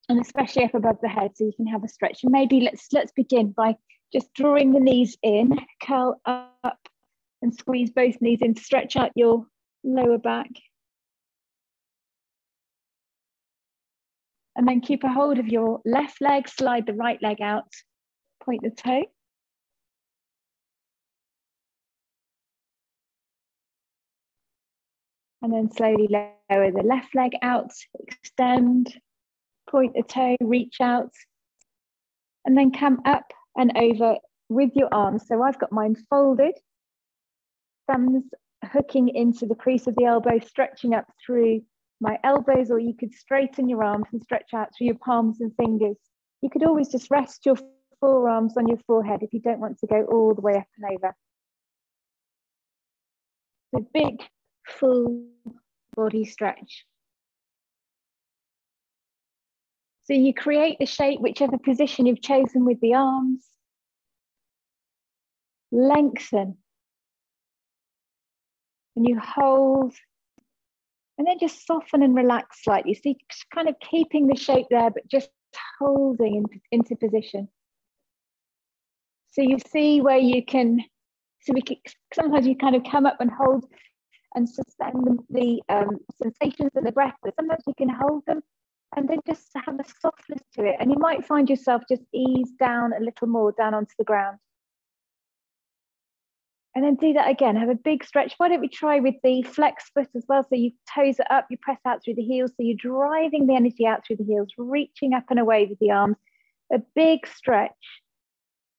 and especially up above the head, so you can have a stretch. And maybe let's begin by just drawing the knees in, curl up and squeeze both knees in, stretch out your lower back. And then keep a hold of your left leg, slide the right leg out, point the toe. And then slowly lower the left leg out, extend, point the toe, reach out, and then come up and over with your arms. So I've got mine folded, thumbs hooking into the crease of the elbow, stretching up through my elbows, or you could straighten your arms and stretch out through your palms and fingers. You could always just rest your forearms on your forehead if you don't want to go all the way up and over. So big, full body stretch. So you create the shape, whichever position you've chosen with the arms. Lengthen. And you hold. And then just soften and relax slightly. So you're kind of keeping the shape there, but just holding into position. So you see where you can, sometimes you kind of come up and hold and suspend the sensations of the breath, but sometimes you can hold them and then just have a softness to it. And you might find yourself just ease down a little more down onto the ground. And then do that again, have a big stretch. Why don't we try with the flex foot as well? So you toes it up, you press out through the heels. So you're driving the energy out through the heels, reaching up and away with the arms, a big stretch.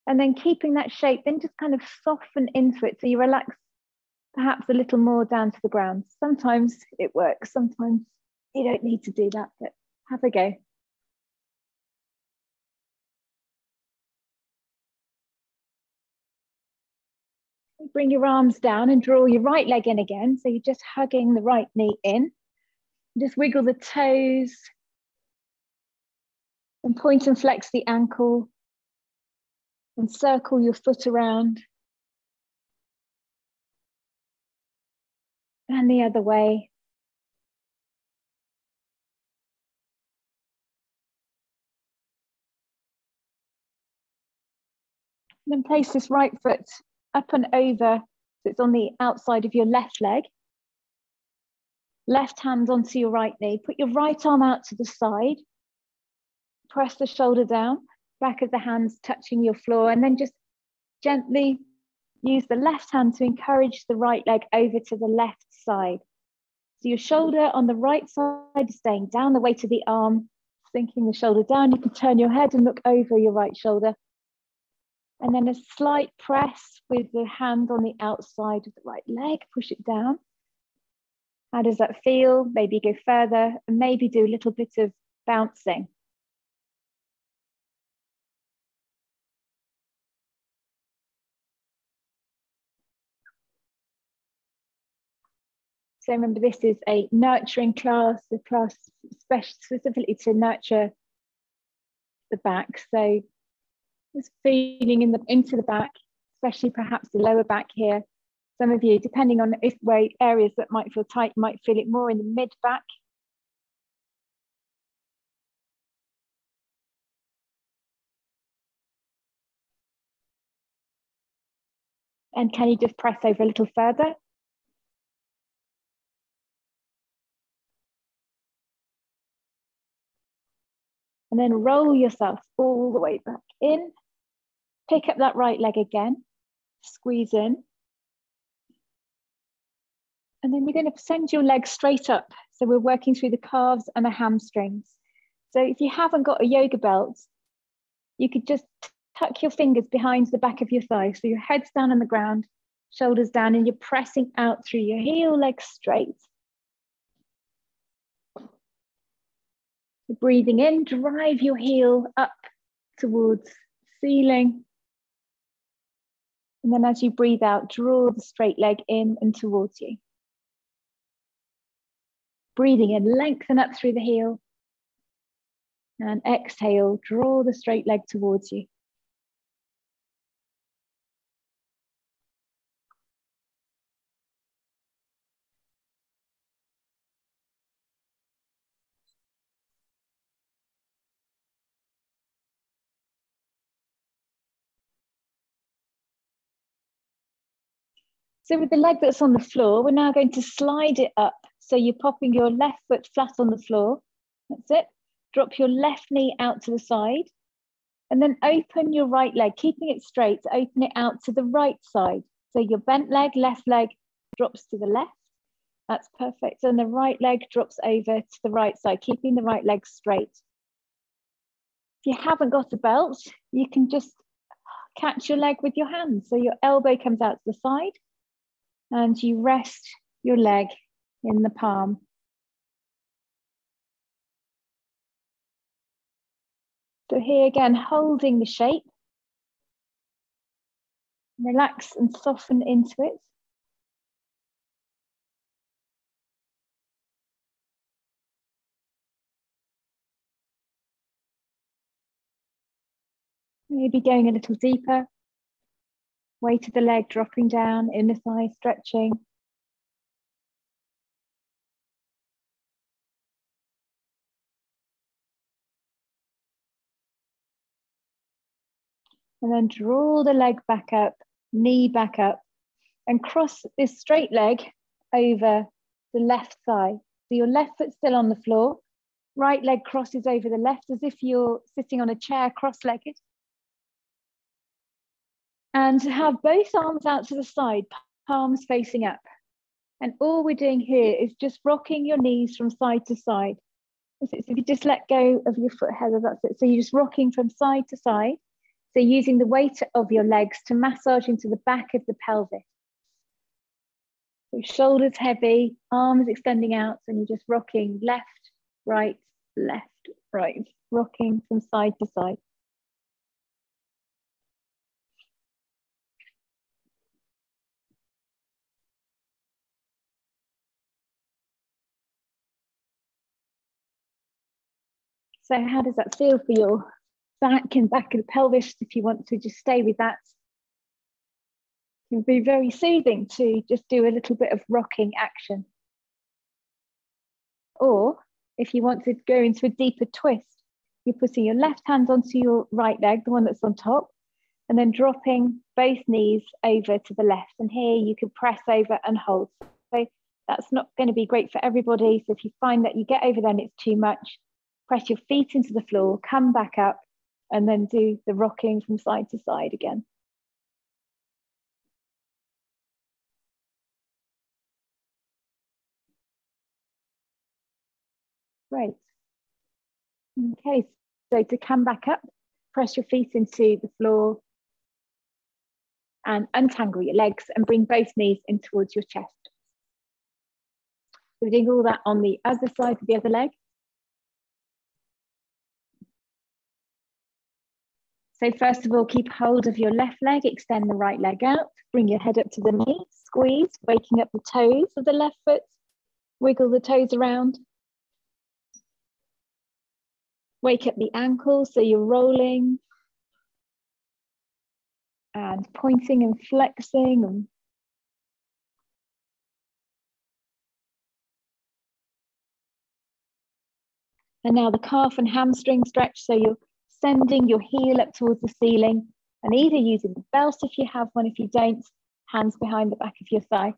And then keeping that shape, then just kind of soften into it. So you relax perhaps a little more down to the ground. Sometimes it works, sometimes you don't need to do that, but have a go. Bring your arms down and draw your right leg in again. So you're just hugging the right knee in. Just wiggle the toes and point and flex the ankle and circle your foot around. And the other way. And then place this right foot up and over, so it's on the outside of your left leg. Left hand onto your right knee. Put your right arm out to the side. Press the shoulder down, back of the hands touching your floor, and then just gently use the left hand to encourage the right leg over to the left side. So your shoulder on the right side is staying down, the weight of the arm, sinking the shoulder down. You can turn your head and look over your right shoulder. And then a slight press with the hand on the outside of the right leg, push it down. How does that feel? Maybe go further and maybe do a little bit of bouncing. So remember, this is a nurturing class, a class specifically to nurture the back. So just feeling into the back, especially perhaps the lower back here. Some of you, depending on where areas that might feel tight, might feel it more in the mid back. And can you just press over a little further? And then roll yourself all the way back in. Pick up that right leg again, squeeze in. And then you're going to send your legs straight up. So we're working through the calves and the hamstrings. So if you haven't got a yoga belt, you could just tuck your fingers behind the back of your thighs. So your head's down on the ground, shoulders down, and you're pressing out through your heel, legs straight. Breathing in, drive your heel up towards ceiling. And then as you breathe out, draw the straight leg in and towards you. Breathing in, lengthen up through the heel. And exhale, draw the straight leg towards you. So with the leg that's on the floor, we're now going to slide it up. So you're popping your left foot flat on the floor. That's it. Drop your left knee out to the side. And then open your right leg, keeping it straight, open it out to the right side. So your bent leg, left leg drops to the left. That's perfect. And the right leg drops over to the right side, keeping the right leg straight. If you haven't got a belt, you can just catch your leg with your hands. So your elbow comes out to the side and you rest your leg in the palm. So here again, holding the shape. Relax and soften into it. Maybe going a little deeper. Weight of the leg dropping down, inner thigh stretching. And then draw the leg back up, knee back up, and cross this straight leg over the left thigh. So your left foot's still on the floor, right leg crosses over the left as if you're sitting on a chair cross-legged. And have both arms out to the side, palms facing up. And all we're doing here is just rocking your knees from side to side. So if you just let go of your foot header, that's it. So you're just rocking from side to side. So using the weight of your legs to massage into the back of the pelvis. So shoulders heavy, arms extending out, and you're just rocking left, right, rocking from side to side. So how does that feel for your back and back of the pelvis? If you want to just stay with that, it can be very soothing to just do a little bit of rocking action. Or if you want to go into a deeper twist, you're putting your left hand onto your right leg, the one that's on top, and then dropping both knees over to the left. And here you can press over and hold. So that's not going to be great for everybody. So if you find that you get over there and it's too much, press your feet into the floor, come back up, and then do the rocking from side to side again. Great. Okay, so to come back up, press your feet into the floor and untangle your legs and bring both knees in towards your chest. So we're doing all that on the other side of the other leg. So first of all, keep hold of your left leg, extend the right leg out, bring your head up to the knee, squeeze, waking up the toes of the left foot, wiggle the toes around. Wake up the ankles, so you're rolling and pointing and flexing. And now the calf and hamstring stretch, so you're sending your heel up towards the ceiling and either using the belt if you have one, if you don't, hands behind the back of your thigh.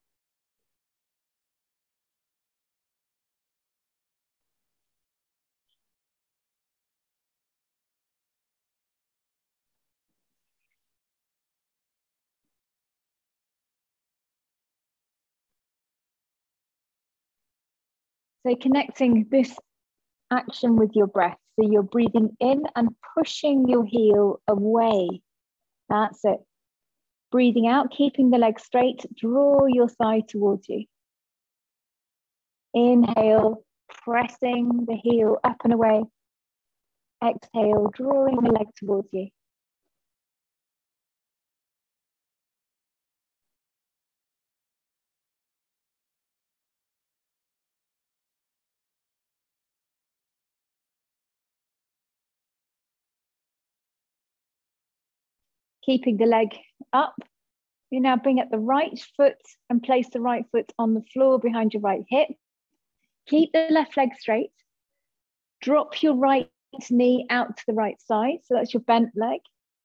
So connecting this action with your breath. So you're breathing in and pushing your heel away. That's it. Breathing out, keeping the leg straight, draw your thigh towards you. Inhale, pressing the heel up and away. Exhale, drawing the leg towards you. Keeping the leg up. You now bring up the right foot and place the right foot on the floor behind your right hip. Keep the left leg straight. Drop your right knee out to the right side. So that's your bent leg.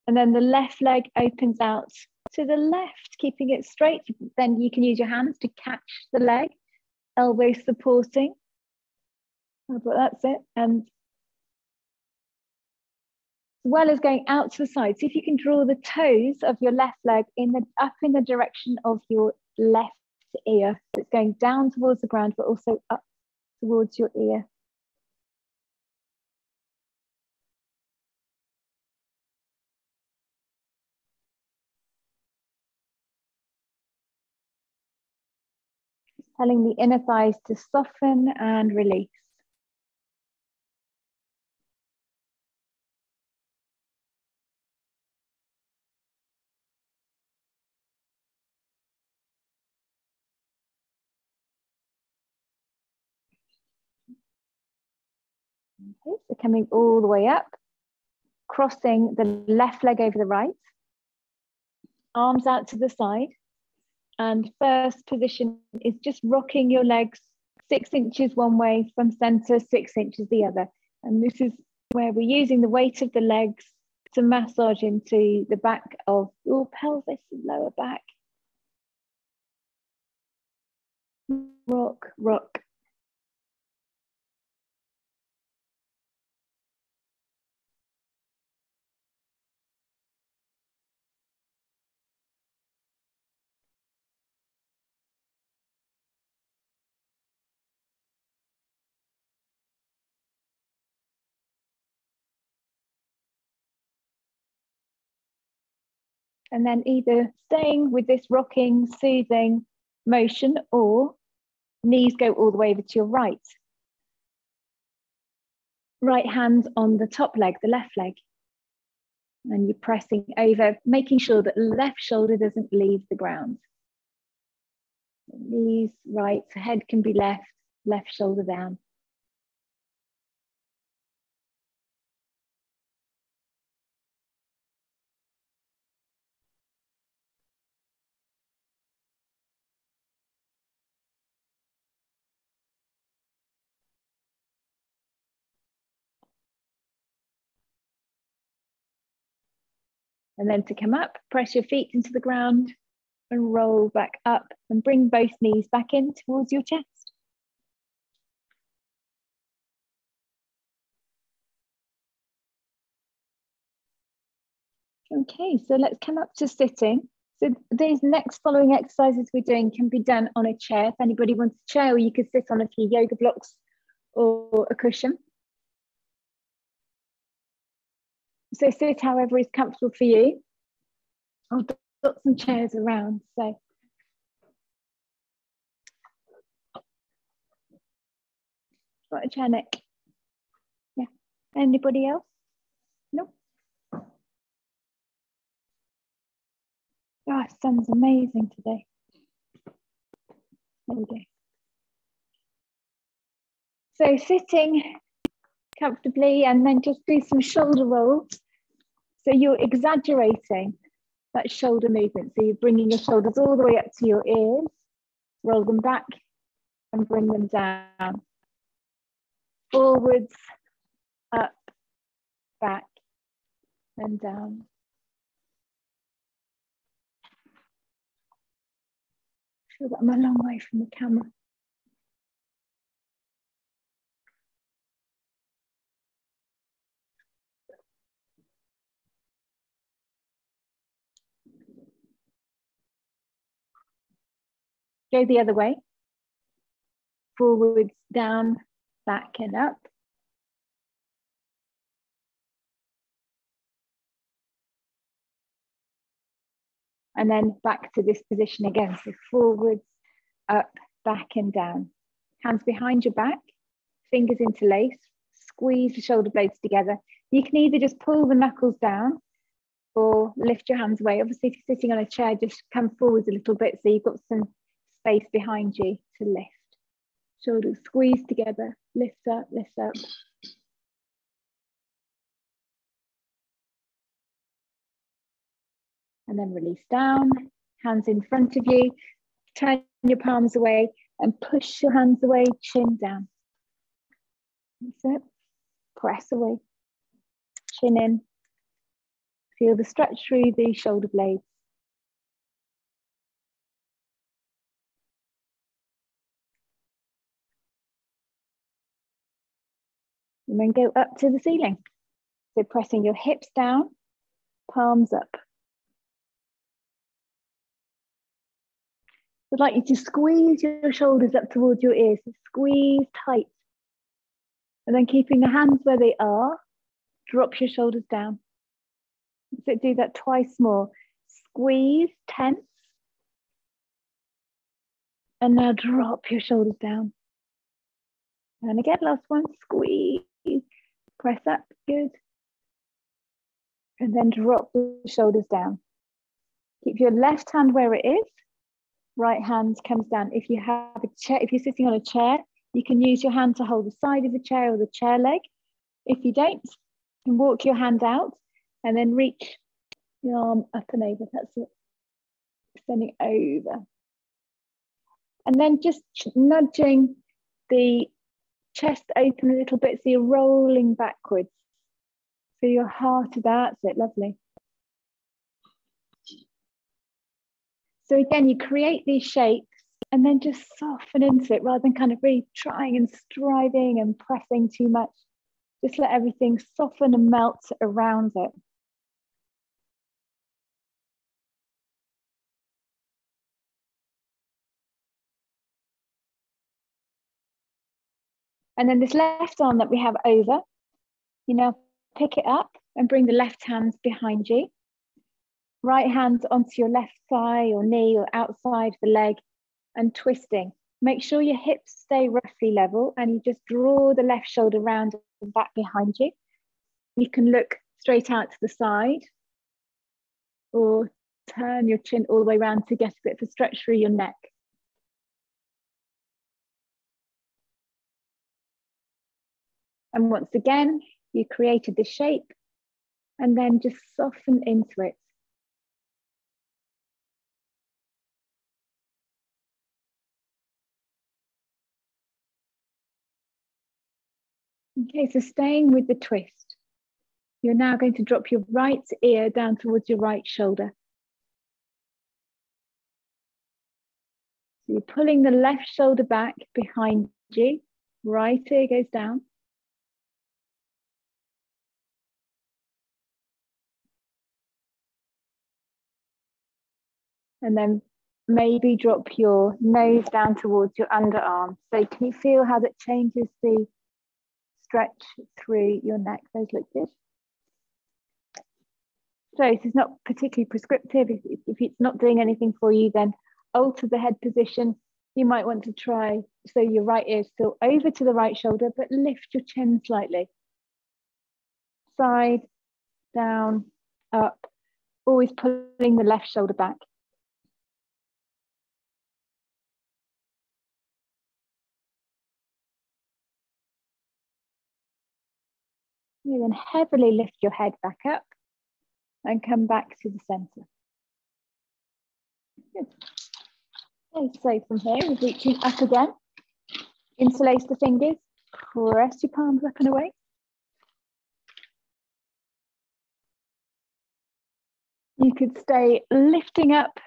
And then the left leg opens out to the left, keeping it straight. Then you can use your hands to catch the leg, elbows supporting. But that's it. And as well as going out to the side, see if you can draw the toes of your left leg up in the direction of your left ear. So it's going down towards the ground, but also up towards your ear. Telling the inner thighs to soften and release. Okay, so coming all the way up, crossing the left leg over the right, arms out to the side, and first position is just rocking your legs 6 inches one way from center, 6 inches the other. And this is where we're using the weight of the legs to massage into the back of your pelvis and lower back. Rock, rock. And then either staying with this rocking, soothing motion, or knees go all the way over to your right. Right hand on the top leg, the left leg. And you're pressing over, making sure that left shoulder doesn't leave the ground. Knees right, head can be left, left shoulder down. And then to come up, press your feet into the ground and roll back up and bring both knees back in towards your chest. Okay, so let's come up to sitting. So these next following exercises we're doing can be done on a chair. If anybody wants a chair, or you could sit on a few yoga blocks or a cushion. So sit however is comfortable for you. I've got some chairs around, so. Got a chair, Nick? Yeah. Anybody else? No? Oh, sun's amazing today. There we go. So sitting comfortably, and then just do some shoulder rolls. So you're exaggerating that shoulder movement. So you're bringing your shoulders all the way up to your ears, roll them back and bring them down. Forwards, up, back, and down. I feel that I'm a long way from the camera. Go the other way. Forwards, down, back and up. And then back to this position again. So forwards, up, back and down. Hands behind your back, fingers interlace, squeeze the shoulder blades together. You can either just pull the knuckles down or lift your hands away. Obviously, if you're sitting on a chair, just come forwards a little bit so you've got some space behind you to lift. Shoulders squeeze together, lift up, lift up. And then release down, hands in front of you, turn your palms away and push your hands away, chin down. That's it. Press away, chin in. Feel the stretch through the shoulder blades. and then go up to the ceiling. So pressing your hips down, palms up. I'd like you to squeeze your shoulders up towards your ears. So squeeze tight. And then keeping the hands where they are, drop your shoulders down. So do that twice more. Squeeze, tense. And now drop your shoulders down. And again, last one, squeeze. Press up, good. And then drop the shoulders down. Keep your left hand where it is. Right hand comes down. If you have a chair, if you're sitting on a chair, you can use your hand to hold the side of the chair or the chair leg. If you don't, you can walk your hand out and then reach your arm up and over. That's it. Extending over. And then just nudging the chest open a little bit so you're rolling backwards. So your heart, that's it, lovely. So again, you create these shapes and then just soften into it rather than kind of really trying and striving and pressing too much. Just let everything soften and melt around it. And then this left arm that we have over, you now pick it up and bring the left hand behind you. Right hand onto your left thigh or knee or outside the leg and twisting. Make sure your hips stay roughly level and you just draw the left shoulder round and back behind you. You can look straight out to the side or turn your chin all the way around to get a bit of a stretch through your neck. And once again, you created the shape and then just soften into it. Okay, so staying with the twist, you're now going to drop your right ear down towards your right shoulder. So you're pulling the left shoulder back behind you, right ear goes down. And then maybe drop your nose down towards your underarm. So can you feel how that changes the stretch through your neck? Those look good. So this is not particularly prescriptive. If it's not doing anything for you, then alter the head position. You might want to try, so your right ear is still over to the right shoulder, but lift your chin slightly. Side, down, up, always pulling the left shoulder back. You then heavily lift your head back up and come back to the center. Good. Okay, so from here, we're reaching up again. Interlace the fingers, press your palms up and away. You could stay lifting up,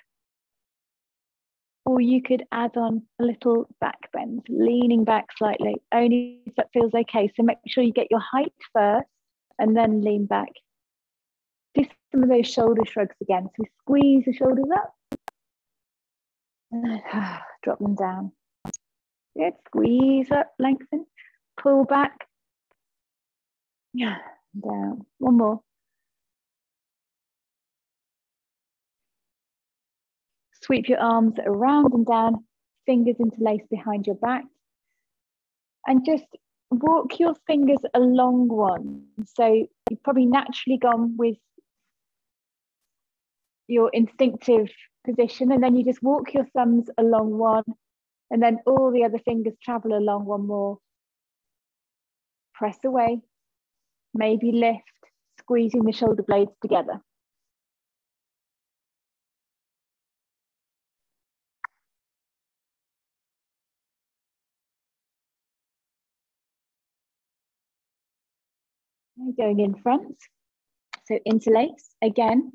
or you could add on a little back bend, leaning back slightly, only if that feels okay. So make sure you get your height first and then lean back. Do some of those shoulder shrugs again. So squeeze the shoulders up. And drop them down. Good, squeeze up, lengthen, pull back. Yeah, down. One more. Sweep your arms around and down, fingers interlaced behind your back. And just walk your fingers along one. So you've probably naturally gone with your instinctive position, and then you just walk your thumbs along one, and then all the other fingers travel along one more. Press away, maybe lift, squeezing the shoulder blades together. Going in front, so interlace, again,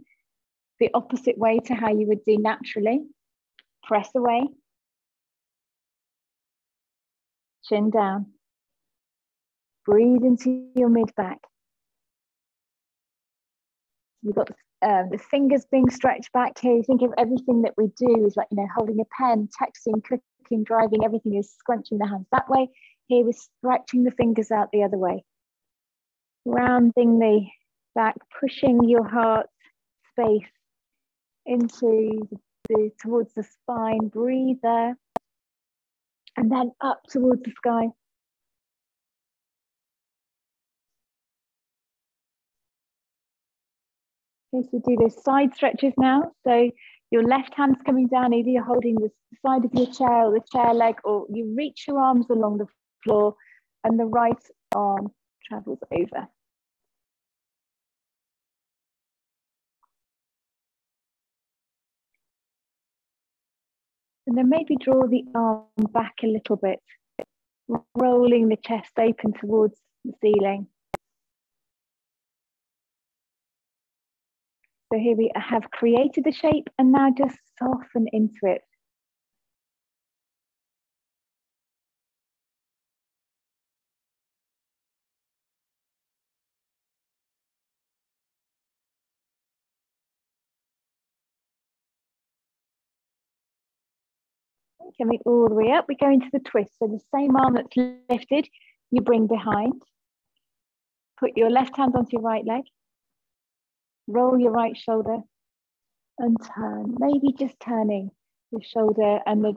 the opposite way to how you would do naturally. Press away, chin down. Breathe into your mid back. You've got the fingers being stretched back here. You think of everything that we do is like, you know, holding a pen, texting, cooking, driving, everything is scrunching the hands that way. Here we're stretching the fingers out the other way. Rounding the back, pushing your heart space into towards the spine. Breathe there. And then up towards the sky. Okay, so do those side stretches now. So your left hand's coming down, either you're holding the side of your chair or the chair leg, or you reach your arms along the floor and the right arm travels over. And then maybe draw the arm back a little bit, rolling the chest open towards the ceiling. So here we have created the shape and now just soften into it. Coming all the way up, we go into the twist. So the same arm that's lifted, you bring behind. Put your left hand onto your right leg. Roll your right shoulder and turn. Maybe just turning the shoulder and the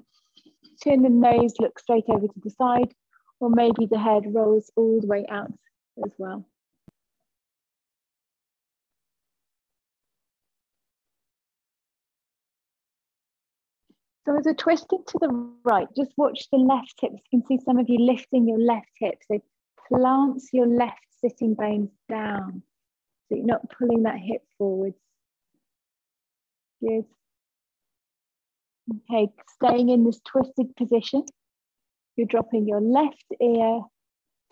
chin and nose look straight over to the side, or maybe the head rolls all the way out as well. So as we're twisting to the right, just watch the left hips. You can see some of you lifting your left hip. So plant your left sitting bones down. So you're not pulling that hip forwards. Good. Okay, staying in this twisted position. You're dropping your left ear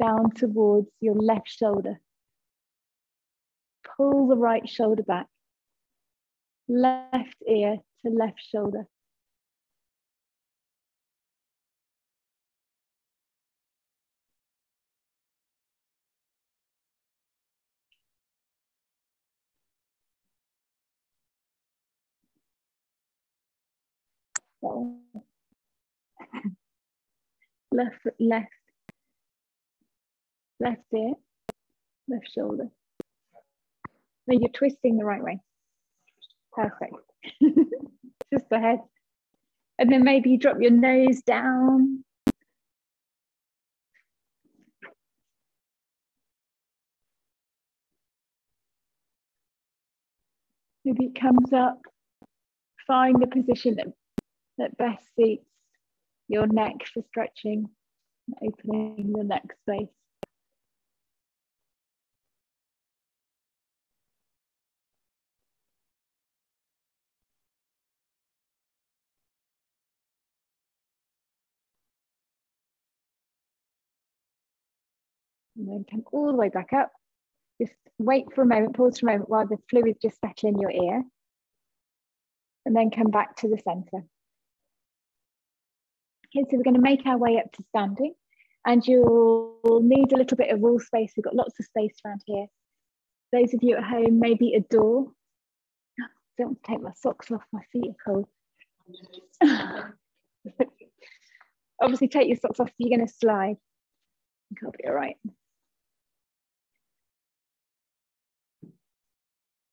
down towards your left shoulder. Pull the right shoulder back. Left ear to left shoulder. So, left foot left. Left ear, left shoulder. Now you're twisting the right way. Perfect. Just the head. And then maybe you drop your nose down. Maybe it comes up. Find the position that best suits your neck for stretching, opening the neck space. And then come all the way back up. Just wait for a moment, pause for a moment while the fluid just settle in your ear. And then come back to the center. Okay, so we're going to make our way up to standing. And you'll need a little bit of wall space. We've got lots of space around here. Those of you at home, maybe a door. Don't want to take my socks off, my feet are cold. Obviously take your socks off if you're going to slide. I think I'll be all right.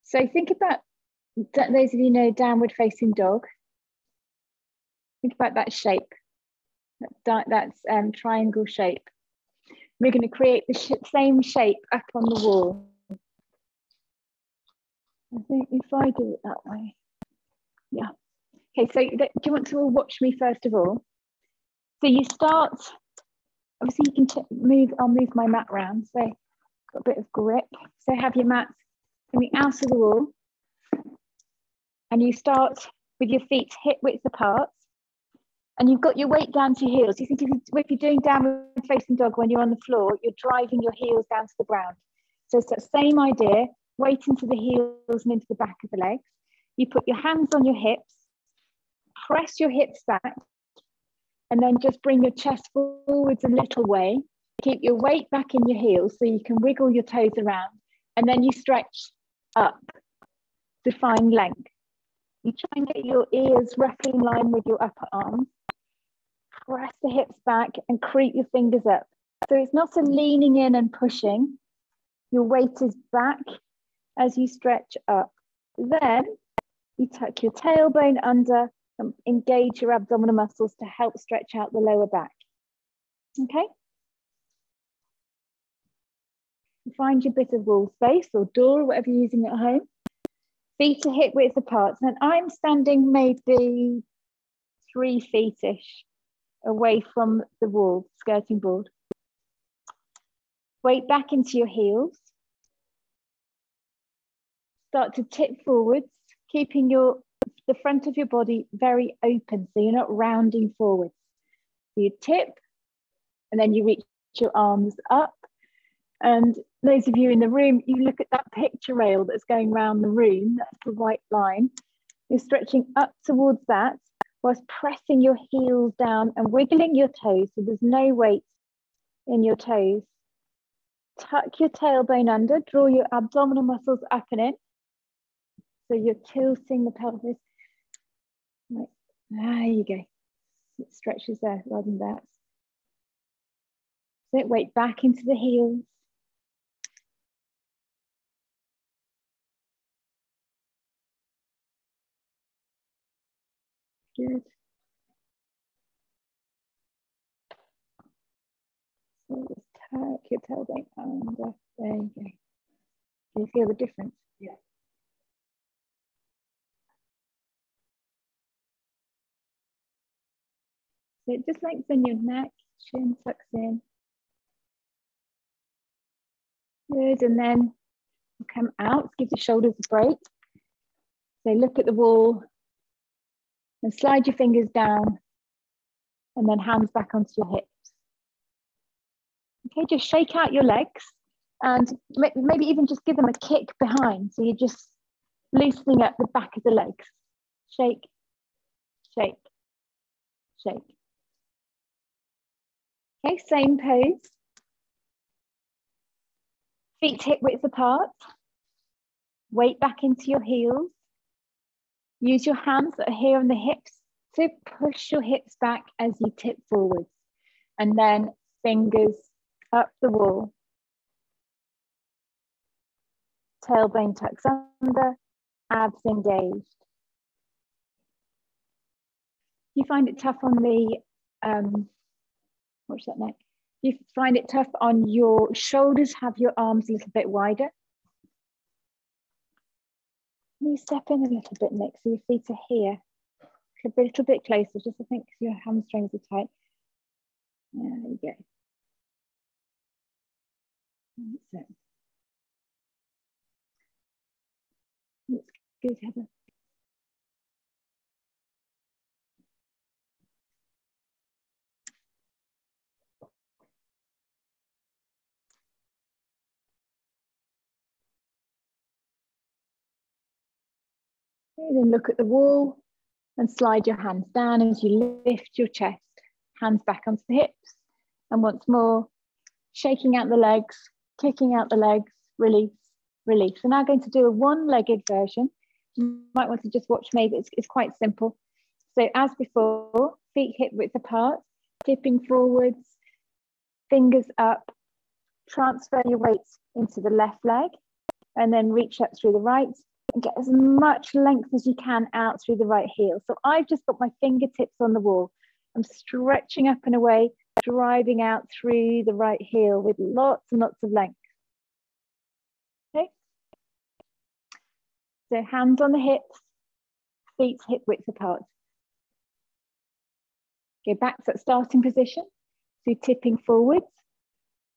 So think about, those of you know downward facing dog. Think about that shape, that's triangle shape. We're going to create the same shape up on the wall. I think if I do it that way, yeah. Okay, so do you want to all watch me first of all? So you start, obviously you can move, I'll move my mat around, so got a bit of grip. So have your mat coming out of the wall, and you start with your feet hip width apart, and you've got your weight down to your heels. You think if you're doing downward facing dog when you're on the floor, you're driving your heels down to the ground. So it's that same idea, weight into the heels and into the back of the legs. You put your hands on your hips, press your hips back, and then just bring your chest forwards a little way. Keep your weight back in your heels so you can wiggle your toes around, and then you stretch up to find length. You try and get your ears roughly in line with your upper arm. Press the hips back and creep your fingers up. So it's not a leaning in and pushing. Your weight is back as you stretch up. Then you tuck your tailbone under and engage your abdominal muscles to help stretch out the lower back. Okay? Find your bit of wall space or door, whatever you're using at home. Feet are hip width apart. And I'm standing maybe 3 feet-ish away from the wall, skirting board. Weight back into your heels. Start to tip forwards, keeping the front of your body very open, so you're not rounding forwards. So you tip, and then you reach your arms up. And those of you in the room, you look at that picture rail that's going around the room, that's the white line. You're stretching up towards that whilst pressing your heels down and wiggling your toes so there's no weight in your toes. Tuck your tailbone under, draw your abdominal muscles up and in. So you're tilting the pelvis. Right. There you go. It stretches there rather than that. So weight back into the heels. Good. So just tuck your tailbone under. There you go. Can you feel the difference? Yeah. So just lengthen your neck, chin tucks in. Good, and then come out, give the shoulders a break. So look at the wall and slide your fingers down and then hands back onto your hips. Okay, just shake out your legs and maybe even just give them a kick behind. So you're just loosening up the back of the legs. Shake, shake, shake. Okay, same pose. Feet hip width apart. Weight back into your heels. Use your hands that are here on the hips to push your hips back as you tip forwards. And then fingers up the wall. Tailbone tucks under, abs engaged. You find it tough on the, what's that neck? You find it tough on your shoulders, have your arms a little bit wider. Can you step in a little bit, Nick, so your feet are here? A little bit closer, just I think your hamstrings are tight. There you go. That's it. Looks good, Heather. Okay, then look at the wall and slide your hands down as you lift your chest, hands back onto the hips. And once more, shaking out the legs, kicking out the legs, release, release. We're now going to do a one-legged version. You might want to just watch me, but it's quite simple. So as before, feet hip width apart, tipping forwards, fingers up, transfer your weight into the left leg, and then reach up through the right and get as much length as you can out through the right heel. So I've just got my fingertips on the wall. I'm stretching up and away, driving out through the right heel with lots and lots of length. Okay. So hands on the hips, feet hip width apart. Go back to that starting position. So tipping forwards,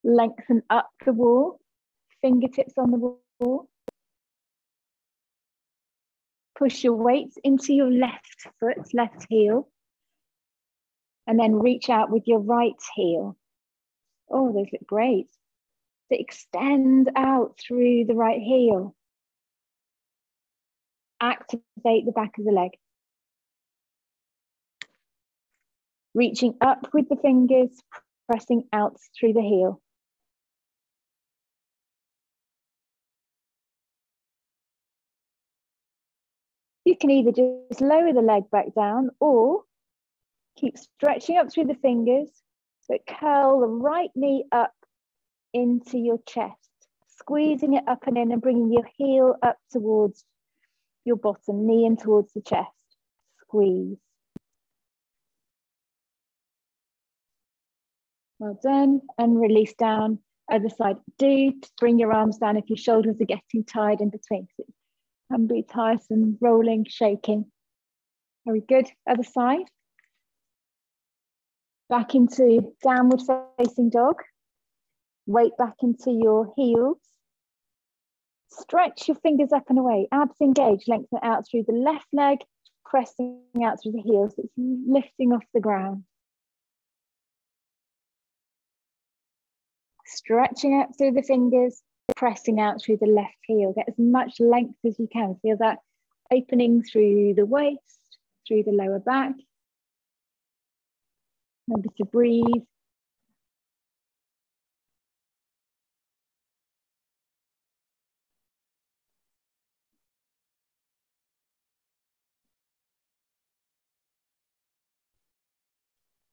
lengthen up the wall, fingertips on the wall. Push your weight into your left foot, left heel, and then reach out with your right heel. Oh, those look great. So extend out through the right heel. Activate the back of the leg. Reaching up with the fingers, pressing out through the heel. You can either just lower the leg back down or keep stretching up through the fingers, but curl the right knee up into your chest, squeezing it up and in and bringing your heel up towards your bottom, knee in towards the chest. Squeeze. Well done. And release down. Other side. Do bring your arms down if your shoulders are getting tired in between. It can be tiresome, rolling, shaking. Very good. Other side. Back into downward facing dog. Weight back into your heels. Stretch your fingers up and away. Abs engaged. Lengthen it out through the left leg, pressing out through the heels. It's lifting off the ground. Stretching out through the fingers, pressing out through the left heel. Get as much length as you can. Feel that opening through the waist, through the lower back. Remember to breathe.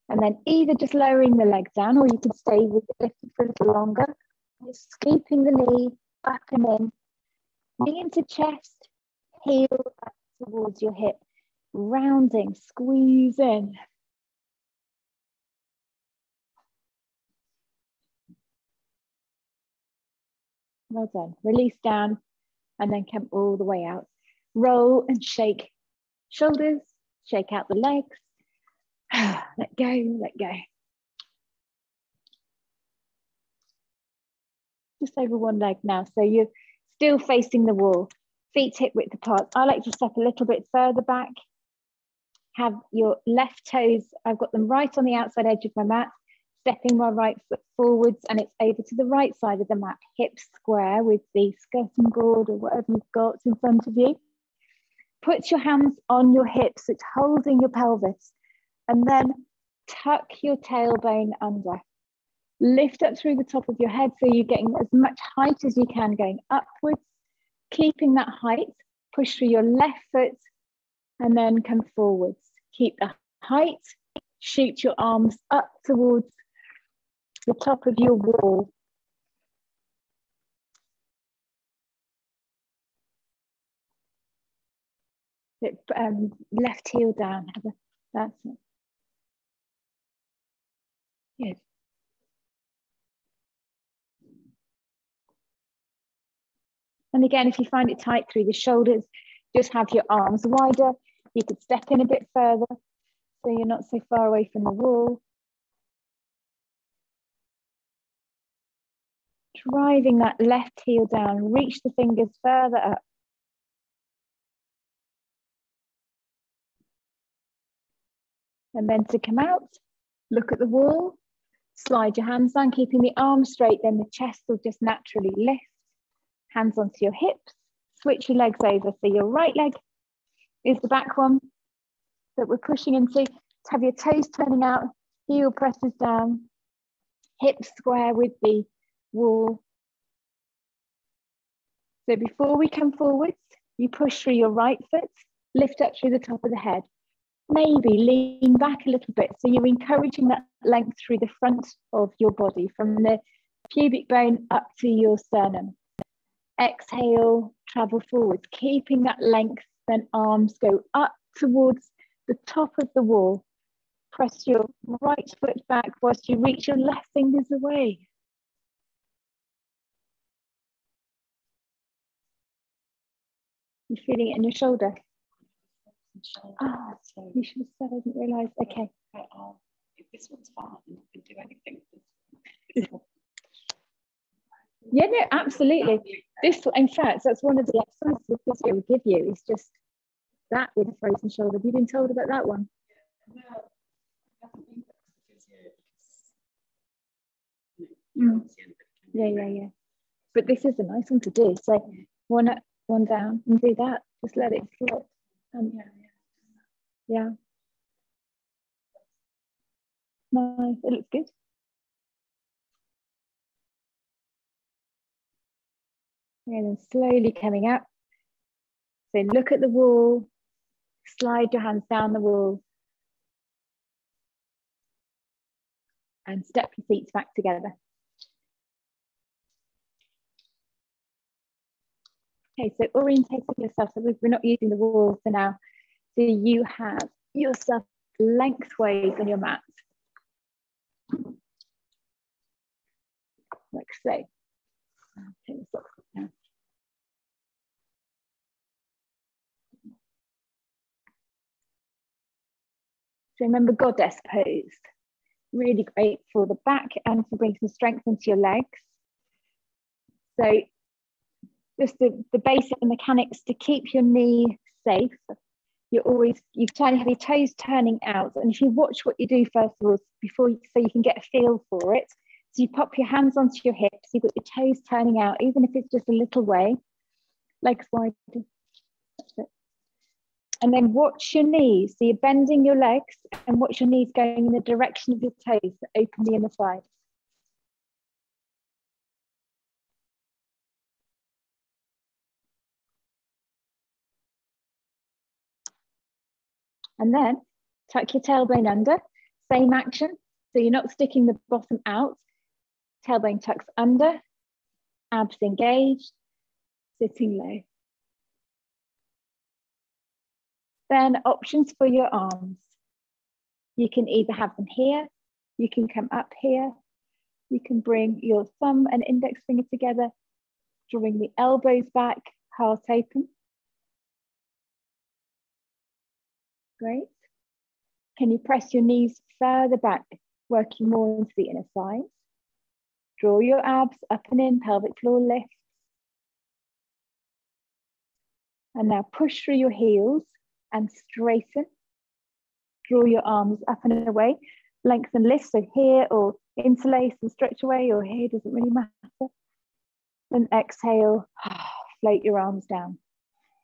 And then either just lowering the leg down, or you can stay with it lifted for a little longer. Just keeping the knee back and in. Knee into chest, heel up towards your hip. Rounding, squeeze in. Well done. Release down and then come all the way out. Roll and shake shoulders, shake out the legs. Let go, let go. Just over one leg now. So you're still facing the wall, feet hip width apart. I like to step a little bit further back. Have your left toes, I've got them right on the outside edge of my mat, stepping my right foot forwards, and it's over to the right side of the mat, hips square with the skirting board or whatever you've got in front of you. Put your hands on your hips, it's holding your pelvis. And then tuck your tailbone under. Lift up through the top of your head so you're getting as much height as you can going upwards. Keeping that height, push through your left foot and then come forwards. Keep the height, shoot your arms up towards the top of your wall. Left heel down, that's it. Good. And again, if you find it tight through the shoulders, just have your arms wider. You could step in a bit further so you're not so far away from the wall. Driving that left heel down, reach the fingers further up. And then to come out, look at the wall, slide your hands down, keeping the arms straight, then the chest will just naturally lift. Hands onto your hips, switch your legs over. So your right leg is the back one that we're pushing into. Have your toes turning out, heel presses down, hips square with the wall. So before we come forwards, you push through your right foot, lift up through the top of the head. Maybe lean back a little bit. So you're encouraging that length through the front of your body, from the pubic bone up to your sternum. Exhale, travel forwards, keeping that length, then arms go up towards the top of the wall. Press your right foot back whilst you reach your left fingers away. You're feeling it in your shoulder? Ah, you should have said, I didn't realise. Okay. If this one's fine, you can do anything. Yeah, no, absolutely. This, in fact, that's one of the exercises the physio will give you, is just that with a frozen shoulder. Have you been told about that one? No, I haven't been to the physio because Yeah. But this is a nice one to do. So one up, one down, and do that. Just let it slip. Yeah. Nice. It looks good. And then slowly coming up. So look at the wall, slide your hands down the wall, and step your feet back together. Okay, so orientating yourself, so we're not using the wall for now. So you have yourself lengthways on your mat. Like so. I'll take the socks off now. So remember goddess pose. Really great for the back and to bring some strength into your legs. So just the basic mechanics to keep your knee safe. You try to have your toes turning out. And if you watch what you do first of all, so you can get a feel for it. So you pop your hands onto your hips, you've got your toes turning out, even if it's just a little way, legs wide. That's it. And then watch your knees. So you're bending your legs and watch your knees going in the direction of your toes, so open the inner thigh. And then tuck your tailbone under, same action. So you're not sticking the bottom out, tailbone tucks under, abs engaged, sitting low. Then options for your arms. You can either have them here, you can come up here, you can bring your thumb and index finger together, drawing the elbows back, heart open. Great. Can you press your knees further back, working more into the inner thighs? Draw your abs up and in, pelvic floor lift. And now push through your heels and straighten. Draw your arms up and away. Lengthen, lift, so here or interlace and stretch away, or here, doesn't really matter. Then exhale, float your arms down.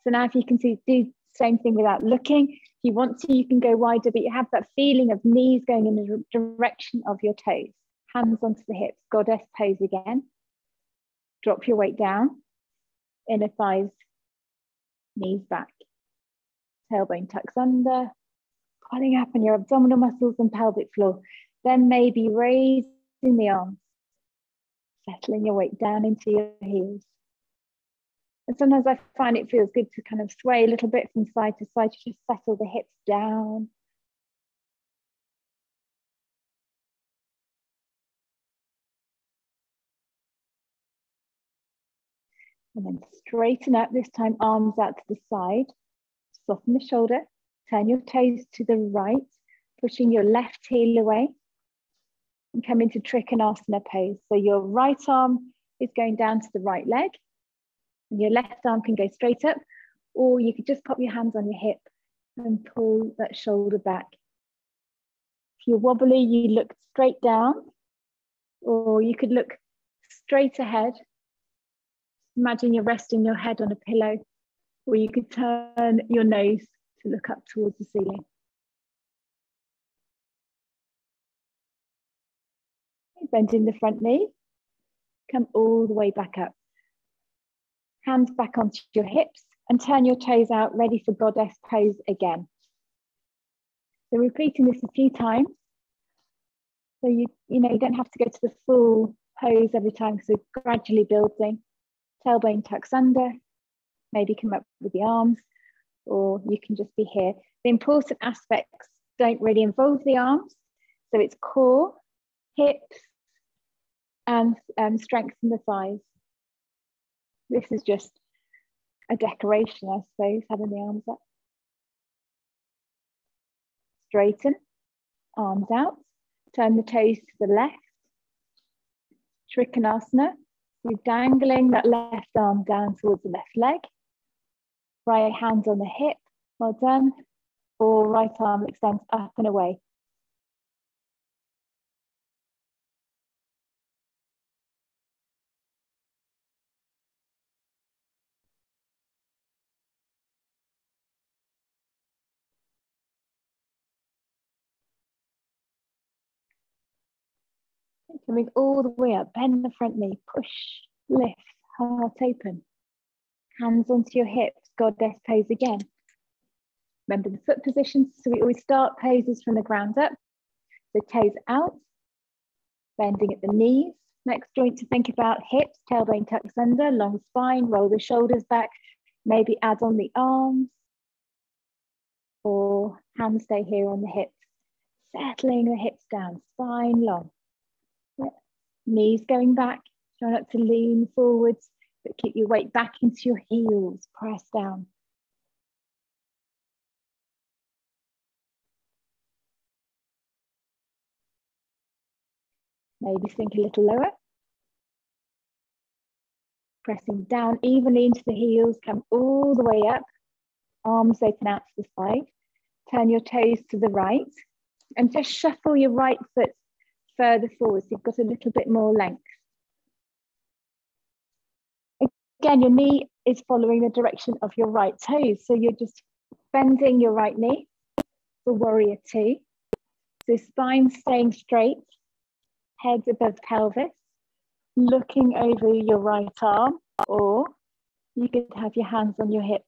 So now if you can see, do the same thing without looking. If you want to, you can go wider, but you have that feeling of knees going in the direction of your toes. Hands onto the hips, goddess pose again. Drop your weight down, inner thighs, knees back. Tailbone tucks under, pulling up on your abdominal muscles and pelvic floor. Then maybe raising the arms, settling your weight down into your heels. And sometimes I find it feels good to kind of sway a little bit from side to side to just settle the hips down. And then straighten up, this time arms out to the side. Soften the shoulder, turn your toes to the right, pushing your left heel away. And come into Trikonasana pose. So your right arm is going down to the right leg. And your left arm can go straight up, or you could just pop your hands on your hip and pull that shoulder back. If you're wobbly, you look straight down, or you could look straight ahead. Imagine you're resting your head on a pillow, or you could turn your nose to look up towards the ceiling. Bending the front knee, come all the way back up. Hands back onto your hips and turn your toes out, ready for goddess pose again. So repeating this a few times. So you don't have to go to the full pose every time, so gradually building. Tailbone tucks under, maybe come up with the arms, or you can just be here. The important aspects don't really involve the arms. So it's core, hips, and strengthen the thighs. This is just a decoration, I suppose, having the arms up. Straighten, arms out, turn the toes to the left. Trikonasana, you're dangling that left arm down towards the left leg. Right hand on the hip, well done. Or right arm extends up and away. Coming all the way up, bend the front knee, push, lift, heart open. Hands onto your hips, goddess pose again. Remember the foot positions, so we always start poses from the ground up. So toes out, bending at the knees. Next joint to think about, hips, tailbone tucks under, long spine, roll the shoulders back, maybe add on the arms, or hands stay here on the hips. Settling the hips down, spine long. Yeah. Knees going back, try not to lean forwards, but keep your weight back into your heels, press down. Maybe sink a little lower. Pressing down evenly into the heels, come all the way up. Arms open out to the side. Turn your toes to the right and just shuffle your right foot further forward so you've got a little bit more length. Again, your knee is following the direction of your right toes. So you're just bending your right knee for warrior two. So spine staying straight, head above pelvis, looking over your right arm, or you could have your hands on your hips.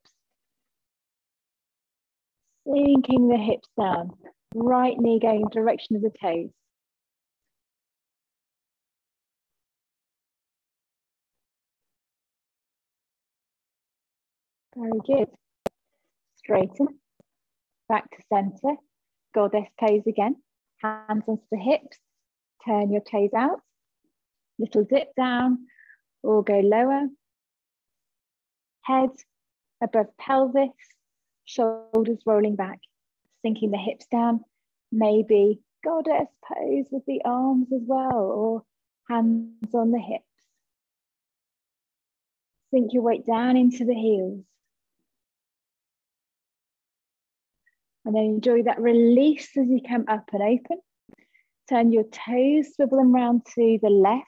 Sinking the hips down, right knee going in the direction of the toes. Very good. Straighten, back to center, goddess pose again. Hands onto the hips, turn your toes out, little dip down, or go lower. Head above pelvis, shoulders rolling back, sinking the hips down, maybe goddess pose with the arms as well, or hands on the hips. Sink your weight down into the heels. And then enjoy that release as you come up and open. Turn your toes, swivel them round to the left.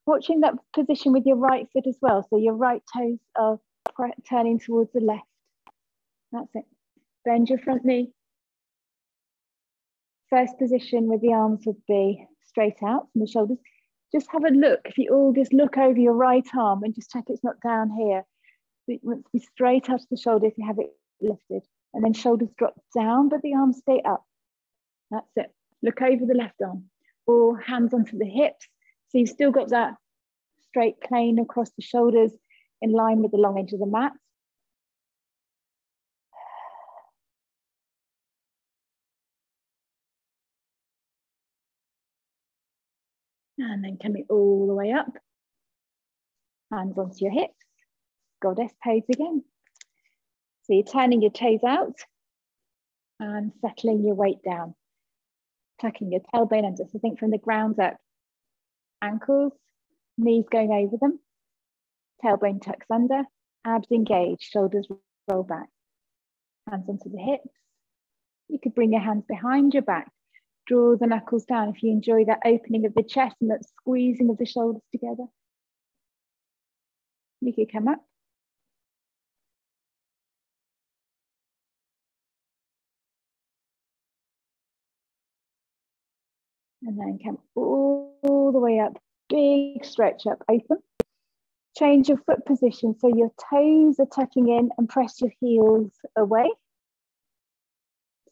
Watching that position with your right foot as well. So your right toes are turning towards the left. That's it. Bend your front knee. First position with the arms would be straight out from the shoulders. Just have a look. If you all just look over your right arm and just check it's not down here. It wants to be straight out of the shoulder if you have it lifted. And then shoulders drop down, but the arms stay up. That's it. Look over the left arm or hands onto the hips. So you've still got that straight plane across the shoulders in line with the long edge of the mat. And then coming all the way up. Hands onto your hips. Goddess pose again. So you're turning your toes out and settling your weight down. Tucking your tailbone under. So think from the ground up. Ankles, knees going over them. Tailbone tucks under. Abs engaged, shoulders roll back. Hands onto the hips. You could bring your hands behind your back. Draw the knuckles down if you enjoy that opening of the chest and that squeezing of the shoulders together. You could come up. And then come all the way up. Big stretch up, open. Change your foot position so your toes are tucking in and press your heels away.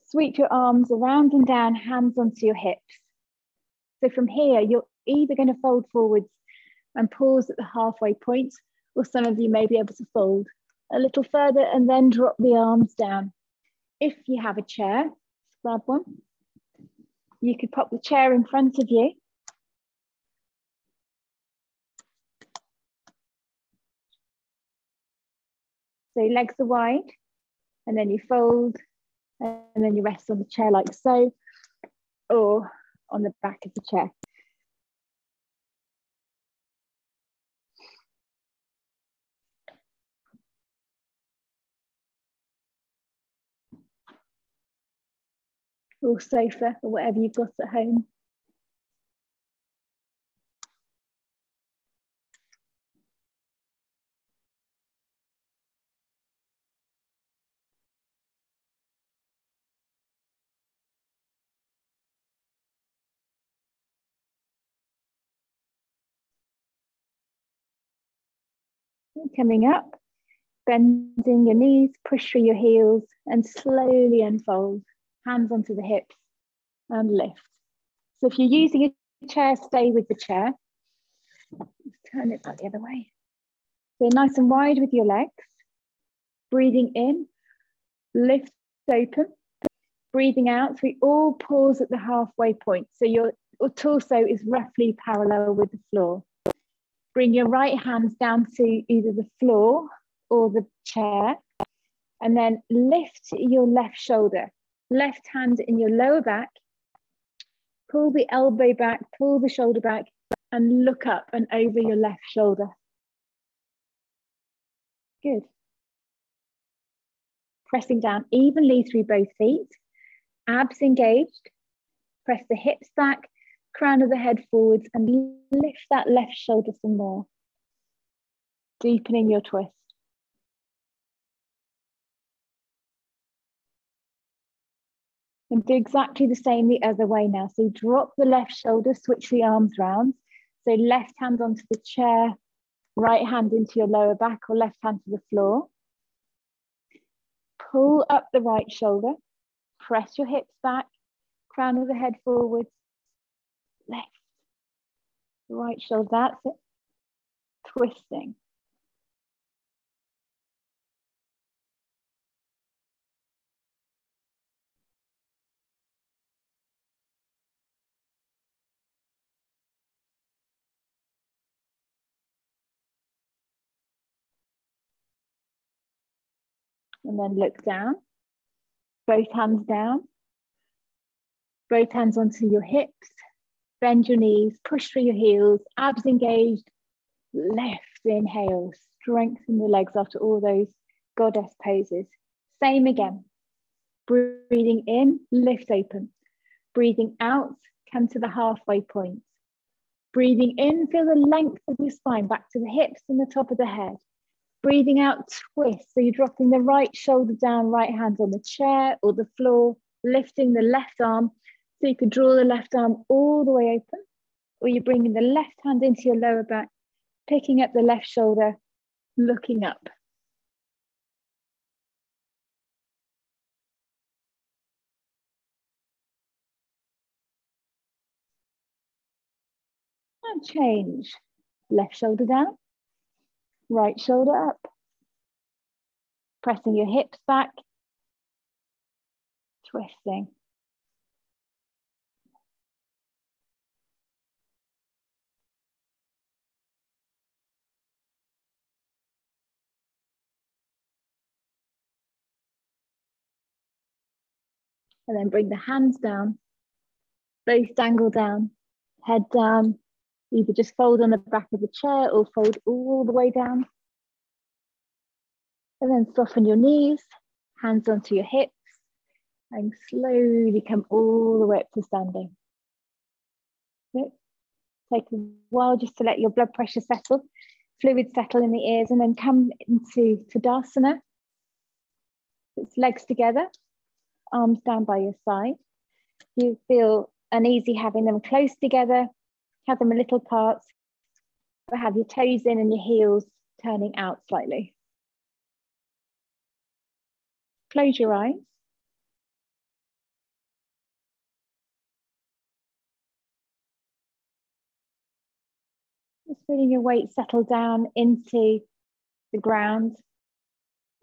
Sweep your arms around and down, hands onto your hips. So from here, you're either going to fold forwards and pause at the halfway point, or some of you may be able to fold a little further and then drop the arms down. If you have a chair, grab one. You could pop the chair in front of you. So legs are wide, and then you fold, and then you rest on the chair like so, or on the back of the chair. Or sofa, or whatever you've got at home. Coming up, Bending your knees, push through your heels and slowly unfold. Hands onto the hips and lift. So if you're using a chair, stay with the chair. Turn it back the other way. So nice and wide with your legs. Breathing in, lift open. Breathing out, so we all pause at the halfway point. So your torso is roughly parallel with the floor. Bring your right hands down to either the floor or the chair, and then lift your left shoulder. Left hand in your lower back. Pull the elbow back, pull the shoulder back, and look up and over your left shoulder. Good. Pressing down evenly through both feet. Abs engaged, press the hips back, crown of the head forwards, and lift that left shoulder some more. Deepening your twist. And do exactly the same the other way now. So drop the left shoulder, switch the arms round. So left hand onto the chair, right hand into your lower back or left hand to the floor. Pull up the right shoulder. Press your hips back, crown of the head forwards, lift. The right shoulder, that's it. Twisting. And then look down. Both hands down. Both hands onto your hips. Bend your knees, push through your heels, abs engaged. Lift, inhale, strengthen the legs after all those goddess poses. Same again. Breathing in, lift open. Breathing out, come to the halfway point. Breathing in, feel the length of your spine back to the hips and the top of the head. Breathing out, twist. So you're dropping the right shoulder down, right hand on the chair or the floor, lifting the left arm. So you could draw the left arm all the way open, or you're bringing the left hand into your lower back, picking up the left shoulder, looking up. And change. Left shoulder down, right shoulder up. Pressing your hips back, twisting. And then bring the hands down, both dangle down, head down. Either just fold on the back of the chair or fold all the way down. And then soften your knees, hands onto your hips, and slowly come all the way up to standing. Okay. Take a while just to let your blood pressure settle, fluid settle in the ears, and then come into Tadasana. It's legs together, arms down by your side. You feel uneasy having them close together, have them a little apart, but have your toes in and your heels turning out slightly. Close your eyes. Just feeling your weight settle down into the ground,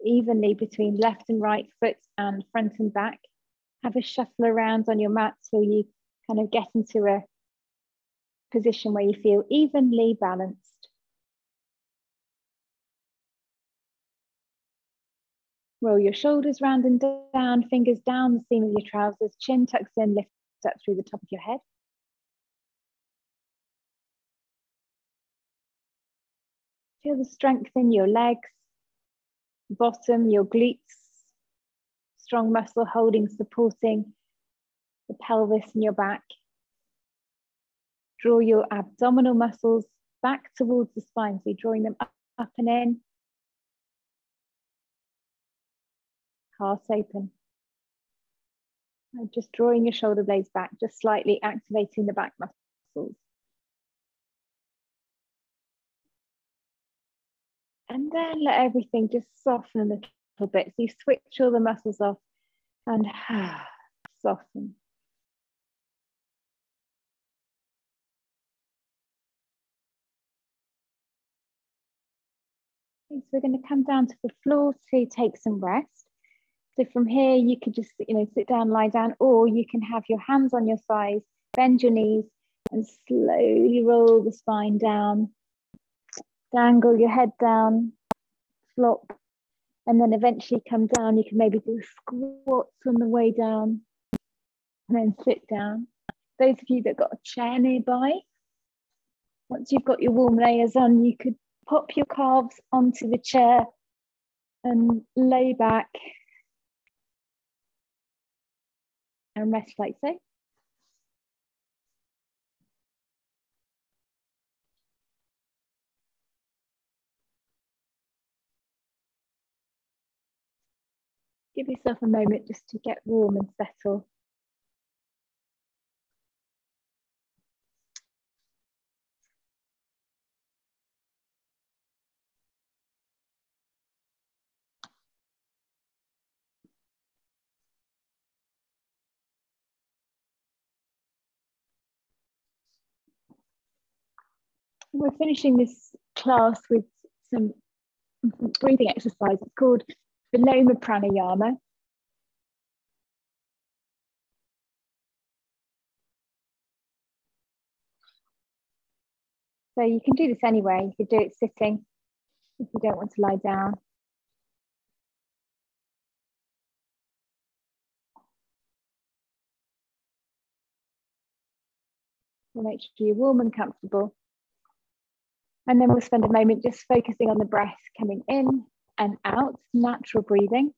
evenly between left and right foot and front and back. Have a shuffle around on your mat so you kind of get into a position where you feel evenly balanced. Roll your shoulders round and down, fingers down the seam of your trousers, chin tucks in, lift up through the top of your head. Feel the strength in your legs, bottom, your glutes, strong muscle holding, supporting the pelvis and your back. Draw your abdominal muscles back towards the spine, so you're drawing them up and in. Heart open. And just drawing your shoulder blades back, just slightly activating the back muscles. And then let everything just soften a little bit. So you switch all the muscles off and soften. So we're going to come down to the floor to take some rest. So from here, you could just, sit down, lie down, or you can have your hands on your thighs, bend your knees, and slowly roll the spine down. Dangle your head down, flop, and then eventually come down. You can maybe do squats on the way down, and then sit down. Those of you that got a chair nearby, once you've got your warm layers on, you could pop your calves onto the chair and lay back and rest like so. Give yourself a moment just to get warm and settle. We're finishing this class with some breathing exercise. It's called Viloma Pranayama. So you can do this anywhere. You could do it sitting if you don't want to lie down. We'll make sure you're warm and comfortable. And then we'll spend a moment just focusing on the breath coming in and out, natural breathing.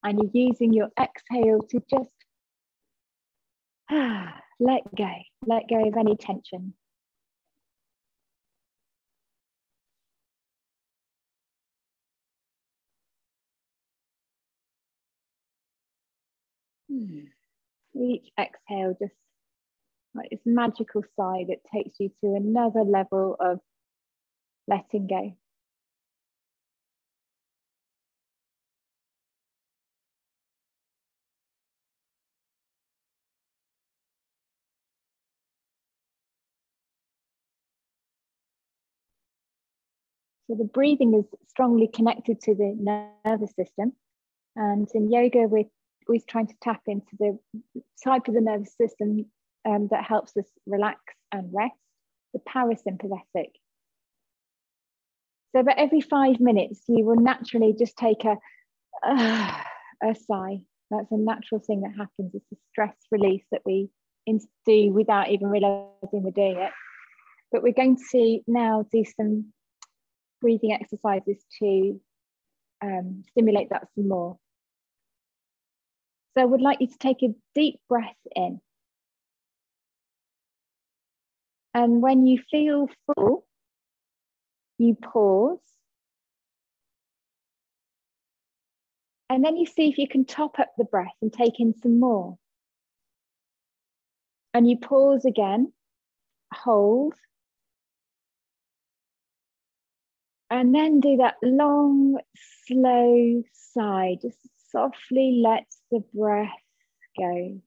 And you're using your exhale to just let go of any tension. Each exhale just like this magical sigh that takes you to another level of letting go. So the breathing is strongly connected to the nervous system. And in yoga, we're always trying to tap into the type of the nervous system that helps us relax and rest, the parasympathetic. So about every 5 minutes, you will naturally just take a sigh. That's a natural thing that happens. It's a stress release that we do without even realizing we're doing it. But we're going to now do some breathing exercises to stimulate that some more. So I would like you to take a deep breath in. And when you feel full, you pause. And then you see if you can top up the breath and take in some more. And you pause again, hold. And then do that long, slow sigh. Just softly let the breath go.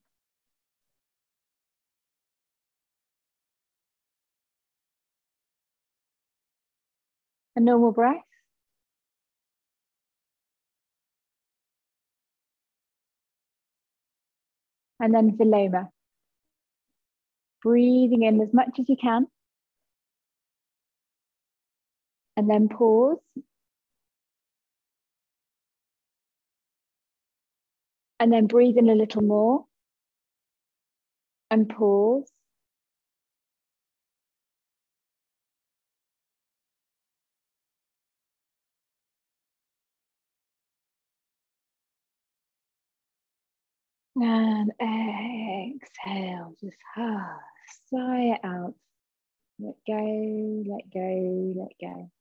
A normal breath. And then Viloma. Breathing in as much as you can. And then pause. And then breathe in a little more. And pause. And exhale, just sigh it out. Let go, let go, let go.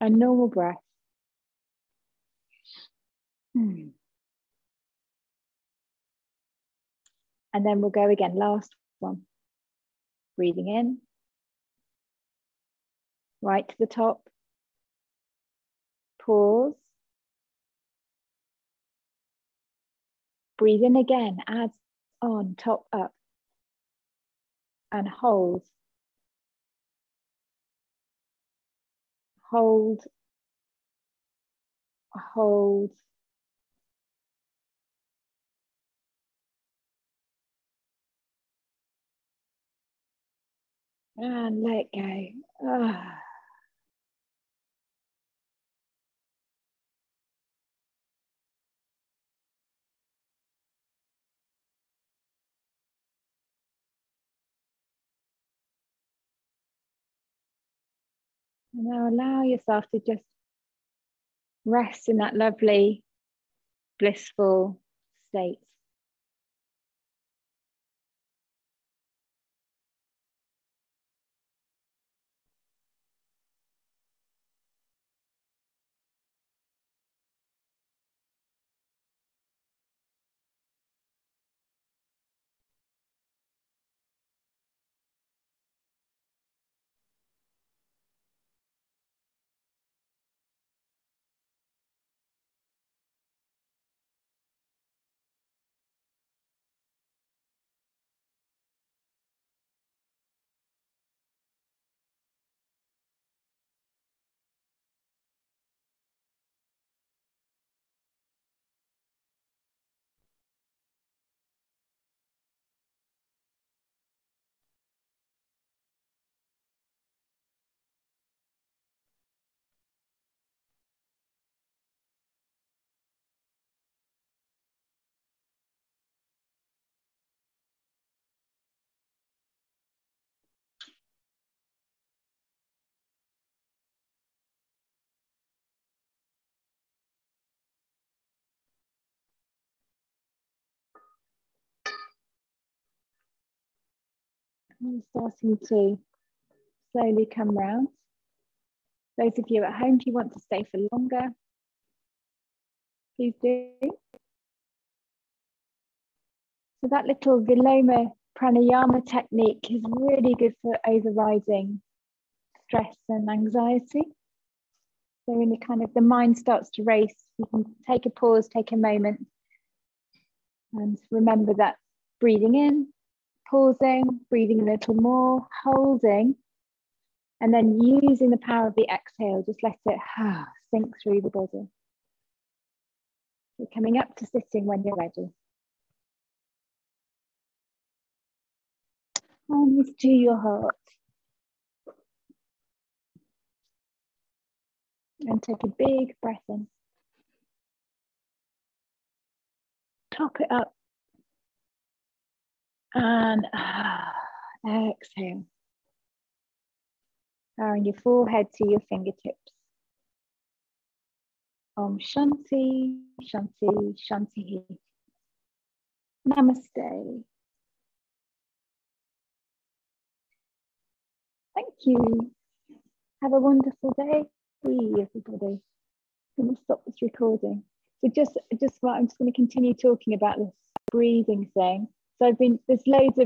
a normal breath. And then we'll go again, last one. Breathing in, right to the top. Pause. Breathe in again, add on, top up. And hold. Hold. Hold. And let go. Ah. And now allow yourself to just rest in that lovely, blissful state. And starting to slowly come round. Those of you at home, if you want to stay for longer, please do. So that little Viloma pranayama technique is really good for overriding stress and anxiety. So when the mind starts to race, you can take a pause, take a moment, and remember that breathing in, pausing, breathing a little more, holding, and then using the power of the exhale, just let it sink through the body. So coming up to sitting when you're ready. Hands to your heart. And take a big breath in. Top it up. And exhale. Bowing your forehead to your fingertips. Om Shanti, Shanti, Shanti. Namaste. Thank you. Have a wonderful day, everybody. I'm going to stop this recording. So I'm just going to continue talking about this breathing thing. So there's loads of